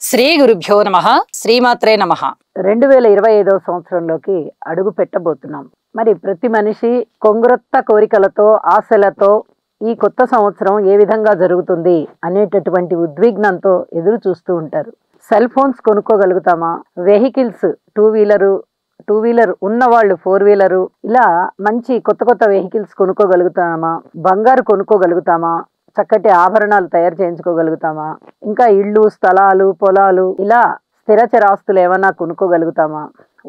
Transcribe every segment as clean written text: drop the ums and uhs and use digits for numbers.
శ్రీ గురుభ్యో నమః శ్రీమాత్రే నమః 2025వ సంవత్సరంలోకి అడుగు పెట్టబోతున్నాం. మరి ప్రతి మనిషి కొంగురొత్త కోరికలతో ఆశలతో ఈ కొత్త సంవత్సరం ఏ విధంగా జరుగుతుంది అనేటటువంటి ఉద్విగ్నంతో ఎదురు చూస్తూ ఉంటారు. సెల్ ఫోన్స్ కొనుక్కోగలుగుతామా, వెహికల్స్ టూ వీలర్ ఉన్నవాళ్ళు 4 వీలరు, ఇలా మంచి కొత్త వెహికల్స్ కొనుక్కోగలుగుతామా, బంగారు కొనుక్కోగలుగుతామా, చక్కటి ఆభరణాలు తయారు చేయించుకోగలుగుతామా, ఇంకా ఇళ్ళు స్థలాలు పొలాలు ఇలా స్థిరచరాస్తులు ఏమన్నా కొనుక్కోగలుగుతామా,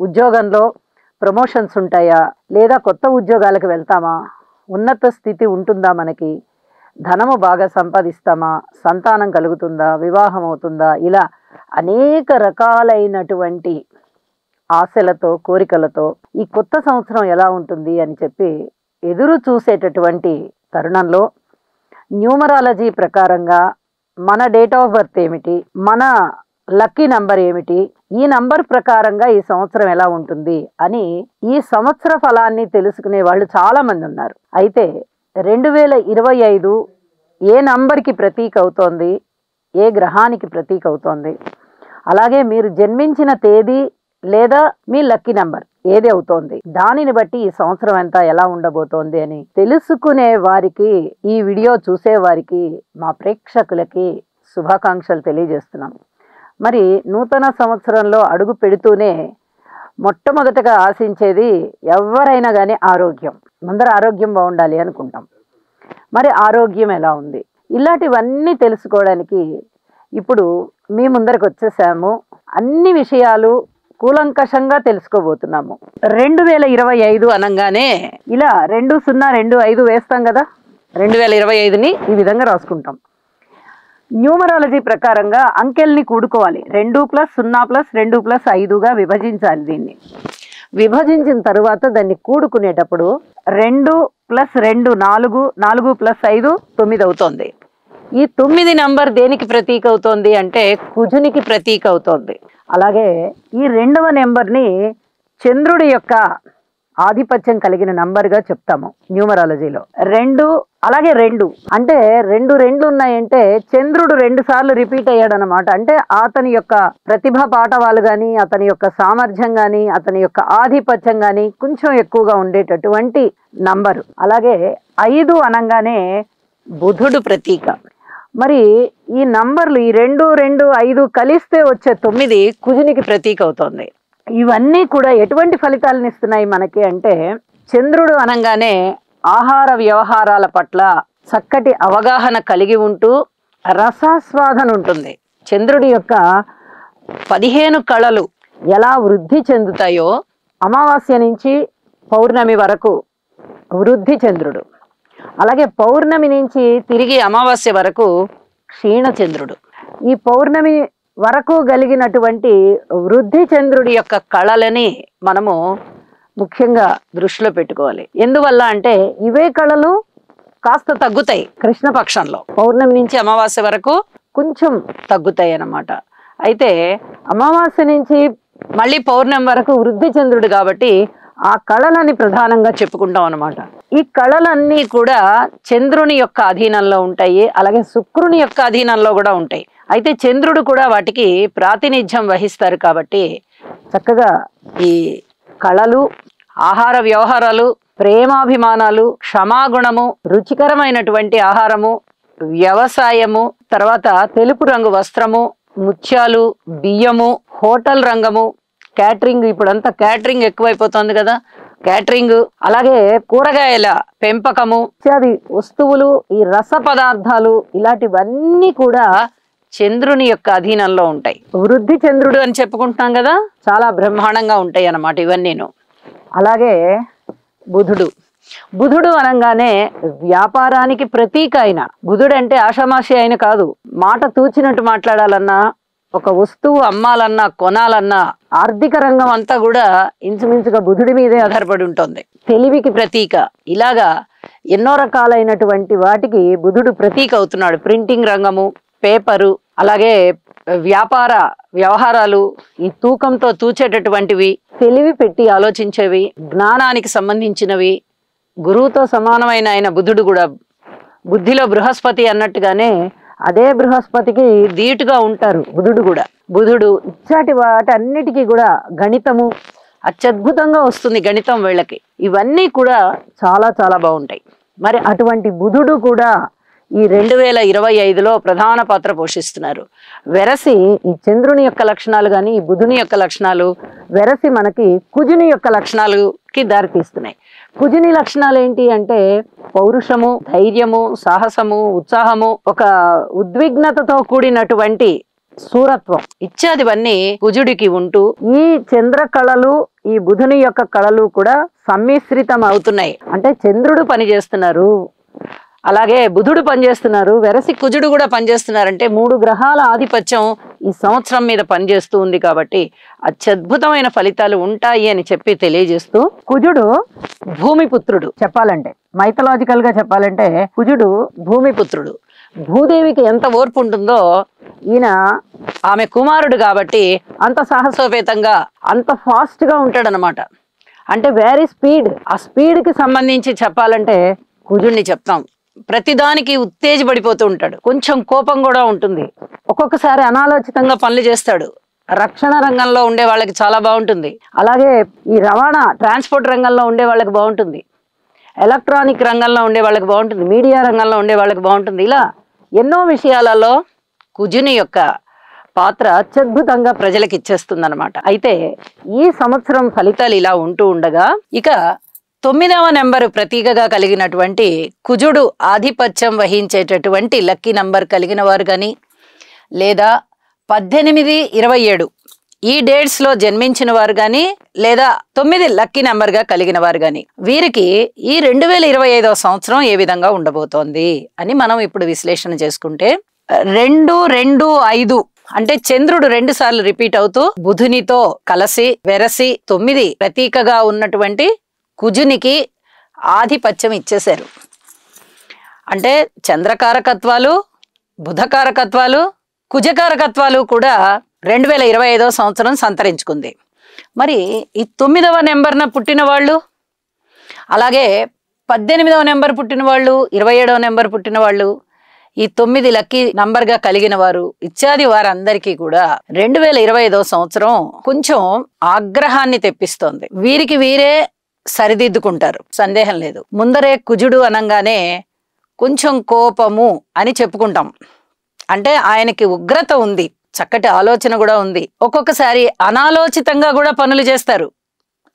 ఉద్యోగంలో ప్రమోషన్స్ ఉంటాయా, లేదా కొత్త ఉద్యోగాలకు వెళ్తామా, ఉన్నత స్థితి ఉంటుందా, మనకి ధనము బాగా సంపాదిస్తామా, సంతానం కలుగుతుందా, వివాహం అవుతుందా, ఇలా అనేక రకాలైనటువంటి ఆశలతో కోరికలతో ఈ కొత్త సంవత్సరం ఎలా ఉంటుంది అని చెప్పి ఎదురు చూసేటటువంటి తరుణంలో న్యూమరాలజీ ప్రకారంగా మన డేట్ ఆఫ్ బర్త్ ఏమిటి, మన లక్కీ నంబర్ ఏమిటి, ఈ నంబర్ ప్రకారంగా ఈ సంవత్సరం ఎలా ఉంటుంది అని ఈ సంవత్సర ఫలాన్ని తెలుసుకునే వాళ్ళు చాలా మంది ఉన్నారు. అయితే 2025 ఏ నంబర్కి ప్రతీక అవుతోంది, ఏ గ్రహానికి ప్రతీక అవుతోంది, అలాగే మీరు జన్మించిన తేదీ లేదా మీ లక్కీ నంబర్ ఏది అవుతోంది, దానిని బట్టి ఈ సంవత్సరం అంతా ఎలా ఉండబోతోంది అని తెలుసుకునే వారికి, ఈ వీడియో చూసే వారికి, మా ప్రేక్షకులకి శుభాకాంక్షలు తెలియజేస్తున్నాం. మరి నూతన సంవత్సరంలో అడుగు పెడుతూనే మొట్టమొదటగా ఆశించేది ఎవరైనా కానీ ఆరోగ్యం. ముందర ఆరోగ్యం బాగుండాలి అనుకుంటాం. మరి ఆరోగ్యం ఎలా ఉంది, ఇలాంటివన్నీ తెలుసుకోవడానికి ఇప్పుడు మీ ముందరకు వచ్చేసాము. అన్ని విషయాలు కూలంకషంగా తెలుసుకోబోతున్నాము. 2025 అనగానే ఇలా 2025 వేస్తాం కదా, 2025ని ఈ విధంగా రాసుకుంటాం. న్యూమరాలజీ ప్రకారంగా అంకెల్ని కూడుకోవాలి. 2+0+2+5గా విభజించాలి. దీన్ని విభజించిన తరువాత దాన్ని కూడుకునేటప్పుడు 2+2 4, 4+5 9 అవుతుంది. ఈ 9 నంబర్ దేనికి ప్రతీక అవుతోంది అంటే కుజునికి ప్రతీక అవుతోంది. అలాగే ఈ 2వ నెంబర్ని చంద్రుడి యొక్క ఆధిపత్యం కలిగిన నంబర్గా చెప్తాము న్యూమరాలజీలో. 2 అలాగే 2 అంటే 2 ఉన్నాయంటే చంద్రుడు 2 సార్లు రిపీట్ అయ్యాడనమాట. అంటే అతని యొక్క ప్రతిభ పాఠవాలు కానీ, అతని యొక్క సామర్థ్యం కానీ, అతని యొక్క ఆధిపత్యం కానీ కొంచెం ఎక్కువగా ఉండేటటువంటి నంబరు. అలాగే 5 అనగానే బుధుడు ప్రతీక. మరి ఈ నంబర్లు ఈ 2, 2, 5 కలిస్తే వచ్చే 9 కుజునికి ప్రతీక అవుతోంది. ఇవన్నీ కూడా ఎటువంటి ఫలితాలను ఇస్తున్నాయి మనకి అంటే, చంద్రుడు అనగానే ఆహార వ్యవహారాల పట్ల చక్కటి అవగాహన కలిగి ఉంటూ రసాస్వాదన ఉంటుంది. చంద్రుడి యొక్క 15 కళలు ఎలా వృద్ధి చెందుతాయో, అమావాస్య నుంచి పౌర్ణమి వరకు వృద్ధి చంద్రుడు, అలాగే పౌర్ణమి నుంచి తిరిగి అమావాస్య వరకు క్షీణచంద్రుడు. ఈ పౌర్ణమి వరకు కలిగినటువంటి వృద్ధి చంద్రుడి యొక్క కళలని మనము ముఖ్యంగా దృష్టిలో పెట్టుకోవాలి. ఎందువల్ల అంటే ఇవే కళలు కాస్త తగ్గుతాయి కృష్ణపక్షంలో. పౌర్ణమి నుంచి అమావాస్య వరకు కొంచెం తగ్గుతాయి అన్నమాట. అయితే అమావాస్య నుంచి మళ్ళీ పౌర్ణమి వరకు వృద్ధి చంద్రుడు కాబట్టి ఆ కళలని ప్రధానంగా చెప్పుకుంటాం అన్నమాట. ఈ కళలన్నీ కూడా చంద్రుని యొక్క అధీనంలో ఉంటాయి, అలాగే శుక్రుని యొక్క అధీనంలో కూడా ఉంటాయి. అయితే చంద్రుడు కూడా వాటికి ప్రాతినిధ్యం వహిస్తారు. కాబట్టి చక్కగా ఈ కళలు, ఆహార వ్యవహారాలు, ప్రేమాభిమానాలు, క్షమాగుణము, రుచికరమైనటువంటి ఆహారము, వ్యవసాయము, తర్వాత తెలుపు రంగు వస్త్రము, ముత్యాలు, బియ్యము, హోటల్ రంగము, క్యాటరింగ్, ఇప్పుడంతా క్యాటరింగ్ ఎక్కువైపోతుంది కదా, క్యాటరింగ్, అలాగే కూరగాయల పెంపకము ఇత్యాది వస్తువులు, ఈ రస పదార్థాలు, ఇలాంటివన్నీ కూడా చంద్రుని యొక్క అధీనంలో ఉంటాయి. వృద్ధి చంద్రుడు అని చెప్పుకుంటున్నాం కదా, చాలా బ్రహ్మాండంగా ఉంటాయి అన్నమాట ఇవన్నీను. అలాగే బుధుడు అనగానే వ్యాపారానికి ప్రతీక అయిన బుధుడు అంటే ఆషామాషి అయిన కాదు. మాట తూచినట్టు మాట్లాడాలన్నా, ఒక వస్తువు అమ్మాలన్నా, కొనాలన్నా, ఆర్థిక రంగం అంతా కూడా ఇంచుమించుగా బుధుడి మీదే ఆధారపడి ఉంటుంది. తెలివికి ప్రతీక. ఇలాగా ఎన్నో రకాలైనటువంటి వాటికి బుధుడు ప్రతీక అవుతున్నాడు. ప్రింటింగ్ రంగము, పేపరు, అలాగే వ్యాపార వ్యవహారాలు, ఈ తూకంతో తూచేటటువంటివి, తెలివి పెట్టి ఆలోచించేవి, జ్ఞానానికి సంబంధించినవి, గురువుతో సమానమైన ఆయన బుధుడు కూడా. బుద్ధిలో బృహస్పతి అన్నట్టుగానే అదే బృహస్పతికి ధీటుగా ఉంటారు బుధుడు కూడా. బుధుడు, ఇచ్చాటి వాటన్నిటికీ కూడా గణితము అత్యద్భుతంగా వస్తుంది. గణితం వీళ్ళకి ఇవన్నీ కూడా చాలా చాలా బాగుంటాయి. మరి అటువంటి బుధుడు కూడా ఈ 2025లో ప్రధాన పాత్ర పోషిస్తున్నారు. వెరసి ఈ చంద్రుని యొక్క లక్షణాలు కానీ ఈ బుధుని యొక్క లక్షణాలు వెరసి మనకి కుజుని యొక్క లక్షణాలకి దారితీస్తున్నాయి. కుజుని లక్షణాలు ఏంటి అంటే పౌరుషము, ధైర్యము, సాహసము, ఉత్సాహము, ఒక ఉద్విగ్నతతో కూడినటువంటి సూరత్వం ఇత్యాదివన్నీ కుజుడికి ఉంటూ ఈ చంద్ర కళలు ఈ బుధుని యొక్క కళలు కూడా సమ్మిశ్రితం అవుతున్నాయి. అంటే చంద్రుడు పనిచేస్తున్నారు, అలాగే బుధుడు పనిచేస్తున్నారు, వెరసి కుజుడు కూడా పనిచేస్తున్నారంటే 3 గ్రహాల ఆధిపత్యం ఈ సంవత్సరం మీద పనిచేస్తూ ఉంది. కాబట్టి అత్యద్భుతమైన ఫలితాలు ఉంటాయి అని చెప్పి తెలియజేస్తూ, కుజుడు భూమిపుత్రుడు. చెప్పాలంటే మైథలాజికల్ గా చెప్పాలంటే కుజుడు భూమిపుత్రుడు. భూదేవికి ఎంత ఓర్పు ఉంటుందో ఈయన ఆమె కుమారుడు కాబట్టి అంత సాహసోపేతంగా అంత ఫాస్ట్ గా ఉంటాడనమాట. అంటే వెరీ స్పీడ్. ఆ స్పీడ్ కి సంబంధించి చెప్పాలంటే కుజుడిని చెప్తాం. ప్రతిదానికి ఉత్తేజపడిపోతూ ఉంటాడు. కొంచెం కోపం కూడా ఉంటుంది. ఒక్కొక్కసారి అనాలోచితంగా పనులు చేస్తాడు. రక్షణ రంగంలో ఉండే వాళ్ళకి చాలా బాగుంటుంది. అలాగే ఈ రవాణా ట్రాన్స్పోర్ట్ రంగంలో ఉండే వాళ్ళకి బాగుంటుంది. ఎలక్ట్రానిక్ రంగంలో ఉండే వాళ్ళకి బాగుంటుంది. మీడియా రంగంలో ఉండే వాళ్ళకి బాగుంటుంది. ఇలా ఎన్నో విషయాలలో కుజుని యొక్క పాత్ర అత్యద్భుతంగా ప్రజలకు ఇచ్చేస్తుంది అనమాట. అయితే ఈ సంవత్సరం ఫలితాలు ఇలా ఉంటూ ఉండగా ఇక 9వ నెంబరు ప్రతీకగా కలిగినటువంటి కుజుడు ఆధిపత్యం వహించేటటువంటి లక్కీ నంబర్ కలిగిన వారు కానీ లేదా 18, 27 ఈ డేట్స్ లో జన్మించిన వారు కానీ లేదా 9 లక్కీ నెంబర్ గా కలిగిన వారు కానీ వీరికి ఈ 2025వ సంవత్సరం ఏ విధంగా ఉండబోతోంది అని మనం ఇప్పుడు విశ్లేషణ చేసుకుంటే 2, 2, 5 అంటే చంద్రుడు 2 సార్లు రిపీట్ అవుతూ బుధునితో కలసి వెరసి 9 ప్రతీకగా ఉన్నటువంటి కుజునికి ఆధిపత్యం ఇచ్చేశారు. అంటే చంద్రకారకత్వాలు, బుధకారకత్వాలు, కుజకారకత్వాలు కూడా 2025వ సంవత్సరం సంతరించుకుంది. మరి ఈ 9వ నెంబర్న పుట్టిన వాళ్ళు, అలాగే 18వ నెంబర్ పుట్టిన వాళ్ళు, 27వ నెంబర్ పుట్టిన వాళ్ళు, ఈ 9 లక్కీ నంబర్గా కలిగిన వారు ఇత్యాది వారందరికీ కూడా 2025వ సంవత్సరం కొంచెం ఆగ్రహాన్ని తెప్పిస్తోంది. వీరికి వీరే సరిదిద్దుకుంటారు, సందేహం లేదు. ముందరే కుజుడు అనంగానే కొంచెం కోపము అని చెప్పుకుంటాం. అంటే ఆయనకి ఉగ్రత ఉంది, చక్కటి ఆలోచన కూడా ఉంది. ఒక్కొక్కసారి అనాలోచితంగా కూడా పనులు చేస్తారు,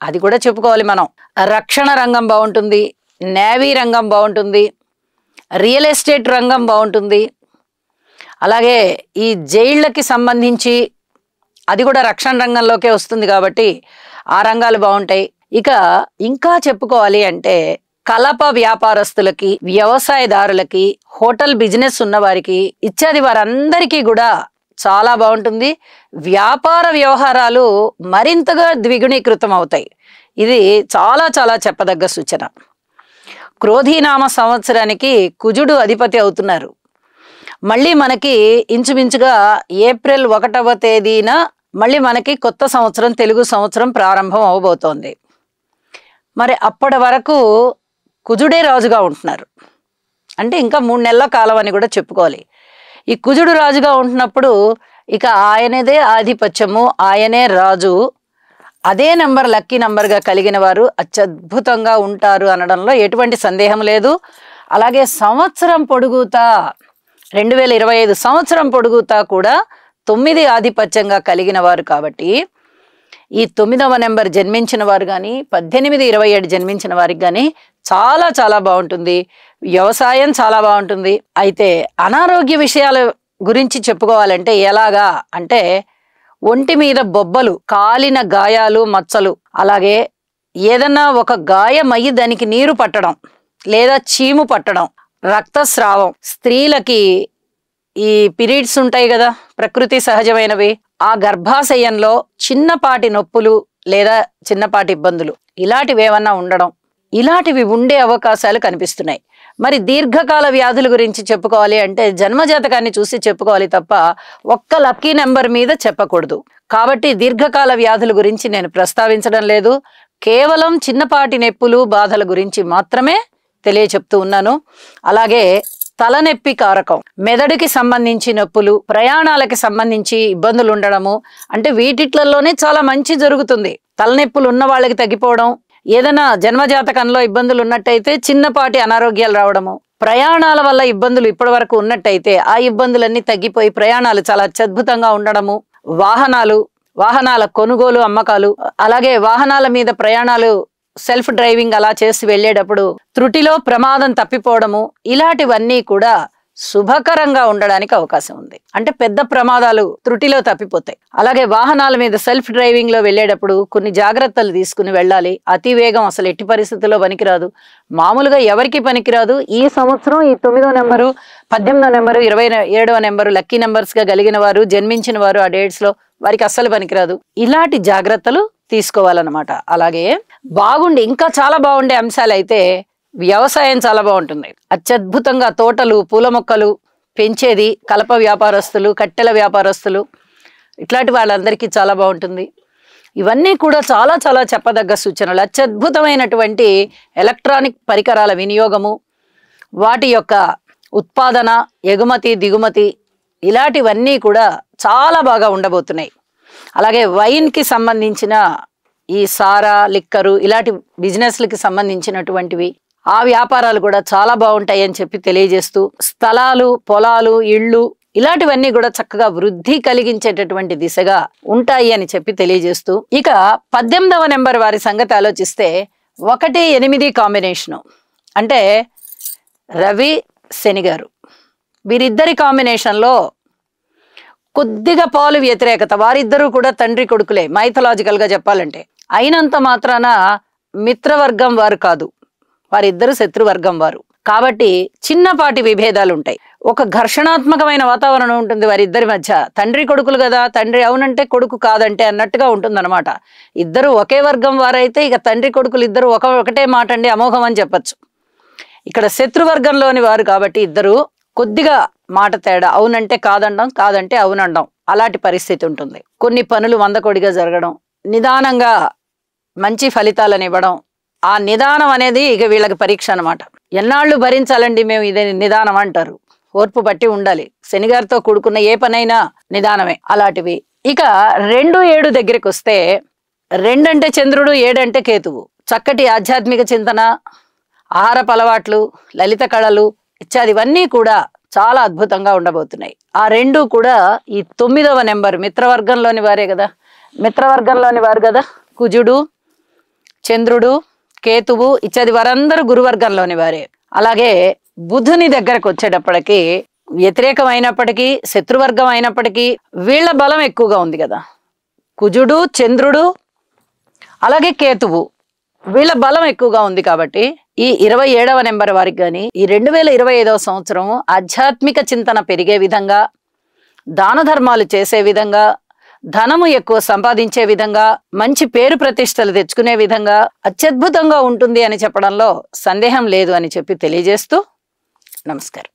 అది కూడా చెప్పుకోవాలి మనం. రక్షణ రంగం బాగుంటుంది, నేవీ రంగం బాగుంటుంది, రియల్ ఎస్టేట్ రంగం బాగుంటుంది, అలాగే ఈ జైళ్ళకి సంబంధించి అది కూడా రక్షణ రంగంలోకే వస్తుంది కాబట్టి ఆ రంగాలు బాగుంటాయి. ఇక ఇంకా చెప్పుకోవాలి అంటే కలప వ్యాపారస్తులకి, వ్యవసాయదారులకి, హోటల్ బిజినెస్ ఉన్నవారికి ఇత్యాది వారందరికీ కూడా చాలా బాగుంటుంది. వ్యాపార వ్యవహారాలు మరింతగా ద్విగుణీకృతం అవుతాయి. ఇది చాలా చాలా చెప్పదగ్గ సూచన. క్రోధీనామ సంవత్సరానికి కుజుడు అధిపతి అవుతున్నారు. మళ్ళీ మనకి ఇంచుమించుగా ఏప్రిల్ 1వ తేదీన మళ్ళీ మనకి కొత్త సంవత్సరం, తెలుగు సంవత్సరం ప్రారంభం అవబోతోంది. మరి అప్పటి వరకు కుజుడే రాజుగా ఉంటున్నారు. అంటే ఇంకా 3 నెలల కాలం అని కూడా చెప్పుకోవాలి. ఈ కుజుడు రాజుగా ఉంటున్నప్పుడు ఇక ఆయనదే ఆధిపత్యము, ఆయనే రాజు. అదే నెంబర్ లక్కీ నెంబర్గా కలిగిన వారు అత్యద్భుతంగా ఉంటారు అనడంలో ఎటువంటి సందేహం లేదు. అలాగే సంవత్సరం పొడుగుతా 2025 సంవత్సరం పొడుగుతా కూడా 9 ఆధిపత్యంగా కలిగిన వారు కాబట్టి ఈ 9వ నెంబర్ జన్మించిన వారు కానీ 18, 27 జన్మించిన వారికి కానీ చాలా చాలా బాగుంటుంది. వ్యవసాయం చాలా బాగుంటుంది. అయితే అనారోగ్య విషయాల గురించి చెప్పుకోవాలంటే ఎలాగా అంటే ఒంటి మీద బొబ్బలు, కాలిన గాయాలు, మచ్చలు, అలాగే ఏదన్నా ఒక గాయమయ్యి దానికి నీరు పట్టడం లేదా చీము పట్టడం, రక్తస్రావం, స్త్రీలకి ఈ పీరియడ్స్ ఉంటాయి కదా, ప్రకృతి సహజమైనవి, ఆ గర్భాశయంలో చిన్నపాటి నొప్పులు లేదా చిన్నపాటి ఇబ్బందులు ఇలాంటివి ఏమన్నా ఉండడం, ఇలాంటివి ఉండే అవకాశాలు కనిపిస్తున్నాయి. మరి దీర్ఘకాల వ్యాధుల గురించి చెప్పుకోవాలి అంటే జన్మజాతకాన్ని చూసి చెప్పుకోవాలి తప్ప ఒక్క లక్కీ నెంబర్ మీద చెప్పకూడదు. కాబట్టి దీర్ఘకాల వ్యాధుల గురించి నేను ప్రస్తావించడం లేదు. కేవలం చిన్నపాటి నొప్పులు, బాధల గురించి మాత్రమే తెలియచెప్తూ ఉన్నాను. అలాగే తలనొప్పి కారకం, మెదడుకి సంబంధించి నొప్పులు, ప్రయాణాలకి సంబంధించి ఇబ్బందులు ఉండడము, అంటే వీటిట్లలోనే చాలా మంచి జరుగుతుంది. తలనొప్పులు ఉన్న వాళ్ళకి తగ్గిపోవడం, ఏదైనా జన్మజాతకంలో ఇబ్బందులు ఉన్నట్టయితే చిన్నపాటి అనారోగ్యాలు రావడము, ప్రయాణాల వల్ల ఇబ్బందులు ఇప్పటి వరకు ఉన్నట్టయితే ఆ ఇబ్బందులన్నీ తగ్గిపోయి ప్రయాణాలు చాలా అత్యద్భుతంగా ఉండడము, వాహనాల కొనుగోలు అమ్మకాలు, అలాగే వాహనాల మీద ప్రయాణాలు సెల్ఫ్ డ్రైవింగ్ అలా చేసి వెళ్ళేటప్పుడు త్రుటిలో ప్రమాదం తప్పిపోవడము, ఇలాంటివన్నీ కూడా శుభకరంగా ఉండడానికి అవకాశం ఉంది. అంటే పెద్ద ప్రమాదాలు త్రుటిలో తప్పిపోతాయి. అలాగే వాహనాల మీద సెల్ఫ్ డ్రైవింగ్ లో వెళ్ళేటప్పుడు కొన్ని జాగ్రత్తలు తీసుకుని వెళ్ళాలి. అతి వేగం అసలు ఎట్టి పరిస్థితుల్లో పనికిరాదు, మామూలుగా ఎవరికి పనికిరాదు. ఈ సంవత్సరం ఈ 9వ నెంబరు, 18వ నెంబరు, 27వ నెంబరు లక్కీ నెంబర్స్ గా కలిగిన వారు, జన్మించిన వారు ఆ డేట్స్ లో వారికి అస్సలు పనికిరాదు. ఇలాంటి జాగ్రత్తలు తీసుకోవాలన్నమాట. అలాగే ఇంకా చాలా బాగుండే అంశాలు అయితే వ్యవసాయం చాలా బాగుంటుంది. అత్యద్భుతంగా తోటలు, పూల మొక్కలు పెంచేది, కలప వ్యాపారస్తులు, కట్టెల వ్యాపారస్తులు, ఇట్లాంటి వాళ్ళందరికీ చాలా బాగుంటుంది. ఇవన్నీ కూడా చాలా చాలా చెప్పదగ్గ సూచనలు. అత్యద్భుతమైనటువంటి ఎలక్ట్రానిక్ పరికరాల వినియోగము, వాటి యొక్క ఉత్పాదన, ఎగుమతి దిగుమతి, ఇలాంటివన్నీ కూడా చాలా బాగా ఉండబోతున్నాయి. అలాగే వైన్కి సంబంధించిన ఈ సారా, లిక్కరు, ఇలాంటి బిజినెస్లకి సంబంధించినటువంటివి, ఆ వ్యాపారాలు కూడా చాలా బాగుంటాయి అని చెప్పి తెలియజేస్తూ, స్థలాలు, పొలాలు, ఇళ్ళు, ఇలాంటివన్నీ కూడా చక్కగా వృద్ధి కలిగించేటటువంటి దిశగా ఉంటాయి అని చెప్పి తెలియజేస్తూ, ఇక 18వ నెంబర్ వారి సంగతి ఆలోచిస్తే 1-8 కాంబినేషను, అంటే రవి శని గారు, వీరిద్దరి కాంబినేషన్లో కొద్దిగా పాలు వ్యతిరేకత. వారిద్దరూ కూడా తండ్రి కొడుకులే మైథలాజికల్ గా చెప్పాలంటే. అయినంత మాత్రాన మిత్రవర్గం వారు కాదు, వారిద్దరు శత్రువర్గం వారు. కాబట్టి చిన్నపాటి విభేదాలు ఉంటాయి. ఒక ఘర్షణాత్మకమైన వాతావరణం ఉంటుంది వారిద్దరి మధ్య. తండ్రి కొడుకులు కదా, తండ్రి అవునంటే కొడుకు కాదంటే అన్నట్టుగా ఉంటుందన్నమాట. ఇద్దరు ఒకే వర్గం వారైతే ఇక తండ్రి కొడుకులు ఇద్దరు ఒకటే మాట అండి అమోఘం అని చెప్పచ్చు. ఇక్కడ శత్రువర్గంలోని వారు కాబట్టి ఇద్దరు కొద్దిగా మాట తేడా, అవునంటే కాదండం, కాదంటే అవునండం, అలాంటి పరిస్థితి ఉంటుంది. కొన్ని పనులు మందకొడిగా జరగడం, నిదానంగా మంచి ఫలితాలను ఇవ్వడం, ఆ నిదానం అనేది ఇక వీళ్ళకి పరీక్ష అనమాట. ఎన్నాళ్ళు భరించాలండి మేము ఇదే నిదానం అంటారు. ఓర్పు బట్టి ఉండాలి. శనిగారితో కూడుకున్న ఏ పనైనా నిదానమే. అలాంటివి. ఇక 2-7 దగ్గరికి వస్తే 2 అంటే చంద్రుడు, 7 అంటే కేతువు. చక్కటి ఆధ్యాత్మిక చింతన, ఆహారపు అలవాట్లు, లలిత కళలు ఇత్యాదివన్నీ కూడా చాలా అద్భుతంగా ఉండబోతున్నాయి. ఆ 2 కూడా ఈ 9వ నెంబర్ మిత్రవర్గంలోని వారే కదా, మిత్రవర్గంలోని వారు కదా. కుజుడు, చంద్రుడు, కేతువు ఇత్యాది వారందరూ గురువర్గంలోని వారే. అలాగే బుధుని దగ్గరకు వచ్చేటప్పటికి వ్యతిరేకమైనప్పటికీ, శత్రువర్గం అయినప్పటికీ వీళ్ళ బలం ఎక్కువగా ఉంది కదా. కుజుడు, చంద్రుడు, అలాగే కేతువు, వీళ్ళ బలం ఎక్కువగా ఉంది కాబట్టి ఈ 27వ నెంబర్ వారికి కానీ ఈ 2025వ సంవత్సరం ఆధ్యాత్మిక చింతన పెరిగే విధంగా, దాన ధర్మాలు చేసే విధంగా, ధనము ఎక్కువ సంపాదించే విధంగా, మంచి పేరు ప్రతిష్టలు తెచ్చుకునే విధంగా అత్యద్భుతంగా ఉంటుంది అని చెప్పడంలో సందేహం లేదు అని చెప్పి తెలియజేస్తూ నమస్కారం.